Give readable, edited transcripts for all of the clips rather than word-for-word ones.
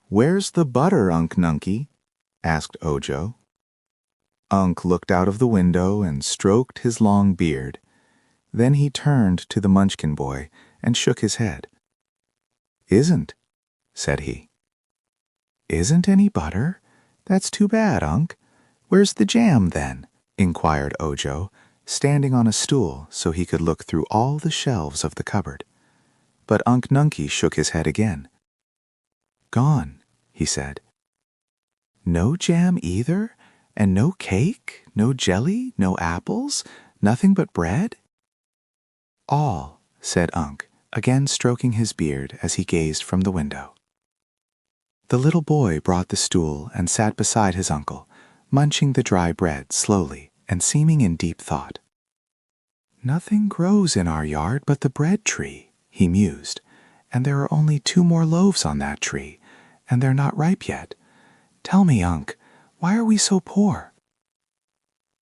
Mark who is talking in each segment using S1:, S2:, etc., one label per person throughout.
S1: "Where's the butter, Unc Nunkie?" asked Ojo. Unc looked out of the window and stroked his long beard. Then he turned to the Munchkin boy and shook his head. "Isn't," said he. "Isn't any butter? That's too bad, Unc. Where's the jam, then?" inquired Ojo, standing on a stool so he could look through all the shelves of the cupboard. But Unc Nunkie shook his head again. "Gone," he said. "No jam either? And no cake, no jelly, no apples, nothing but bread?" "All," said Unc, again stroking his beard as he gazed from the window. The little boy brought the stool and sat beside his uncle, munching the dry bread slowly and seeming in deep thought. "Nothing grows in our yard but the bread tree," he mused, "and there are only 2 more loaves on that tree, and they're not ripe yet. Tell me, Unc, why are we so poor?"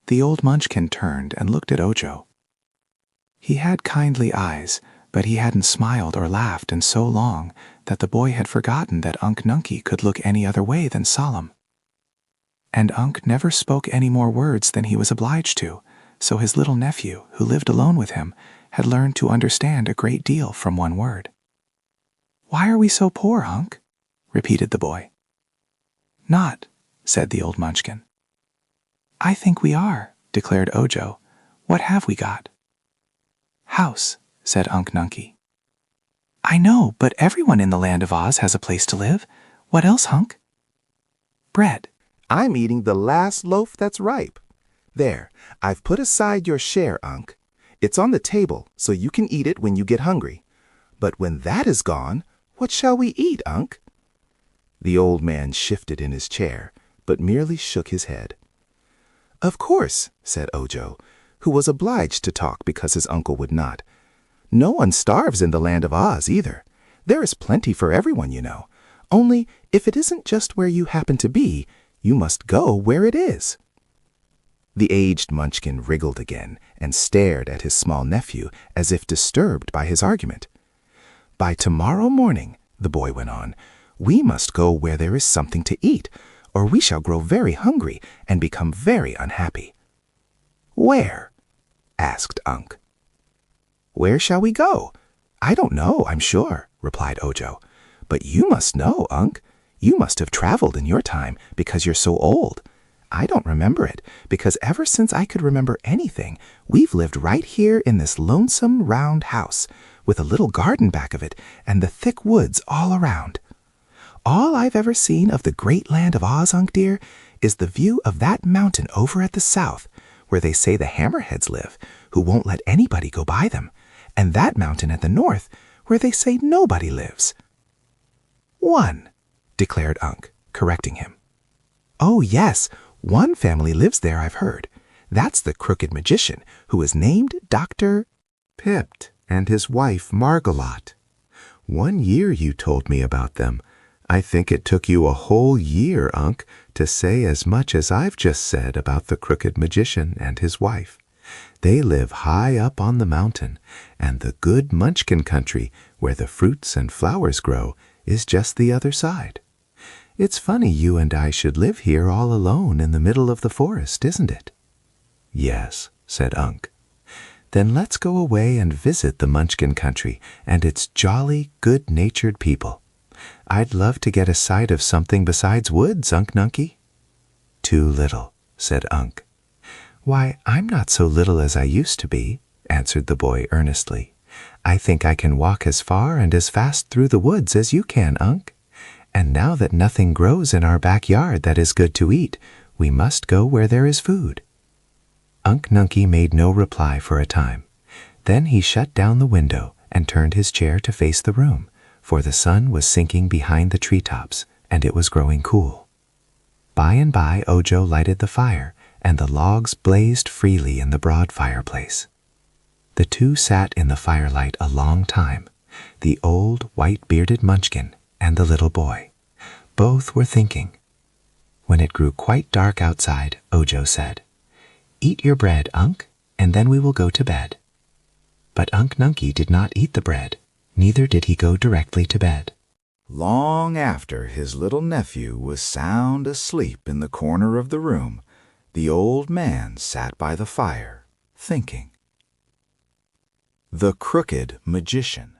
S1: The old Munchkin turned and looked at Ojo. He had kindly eyes, but he hadn't smiled or laughed in so long that the boy had forgotten that Unc Nunkie could look any other way than solemn. And Unc never spoke any more words than he was obliged to, so his little nephew, who lived alone with him, had learned to understand a great deal from one word. "Why are we so poor, Unc?" repeated the boy. "Not," said the old Munchkin. "I think we are," declared Ojo. "What have we got?" "House," said Unc Nunkie. "I know, but everyone in the land of Oz has a place to live. What else, Unc?" "Bread."
S2: "I'm eating the last loaf that's ripe. There, I've put aside your share, Unc. It's on the table, so you can eat it when you get hungry. But when that is gone, what shall we eat, Unc?" The old man shifted in his chair, but merely shook his head. "Of course," said Ojo, who was obliged to talk because his uncle would not. "No one starves in the land of Oz either. There is plenty for everyone, you know. Only, if it isn't just where you happen to be, you must go where it is." The aged Munchkin wriggled again and stared at his small nephew as if disturbed by his argument. "By tomorrow morning," the boy went on, "we must go where there is something to eat, or we shall grow very hungry and become very unhappy." "Where?" asked Unc. "Where shall we go? I don't know, I'm sure," replied Ojo. "But you must know, Unc. You must have traveled in your time because you're so old. I don't remember it, because ever since I could remember anything, we've lived right here in this lonesome round house, with a little garden back of it and the thick woods all around. All I've ever seen of the great land of Oz, Unc dear, is the view of that mountain over at the south, where they say the Hammerheads live, who won't let anybody go by them, and that mountain at the north, where they say nobody lives." "One," declared Unc, correcting him. "Oh, yes, one family lives there, I've heard. That's the Crooked Magician, who is named Dr.
S3: Pipt and his wife Margolot. 1 year you told me about them. I think it took you a whole year, Unc, to say as much as I've just said about the Crooked Magician and his wife. They live high up on the mountain, and the good Munchkin country, where the fruits and flowers grow, is just the other side. It's funny you and I should live here all alone in the middle of the forest, isn't it?" "Yes," said Unc. "Then let's go away and visit the Munchkin country and its jolly, good-natured people. I'd love to get a sight of something besides woods, Unc Nunkie." "Too little," said Unc. "Why, I'm not so little as I used to be," answered the boy earnestly. "I think I can walk as far and as fast through the woods as you can, Unc. And now that nothing grows in our backyard that is good to eat, we must go where there is food." Unc Nunkie made no reply for a time. Then he shut down the window and turned his chair to face the room, for the sun was sinking behind the treetops, and it was growing cool. By and by Ojo lighted the fire, and the logs blazed freely in the broad fireplace. The two sat in the firelight a long time, the old white-bearded Munchkin and the little boy. Both were thinking. When it grew quite dark outside, Ojo said, "Eat your bread, Unc, and then we will go to bed." But Unc Nunkie did not eat the bread, neither did he go directly to bed.
S1: Long after his little nephew was sound asleep in the corner of the room, the old man sat by the fire, thinking. The Crooked Magician.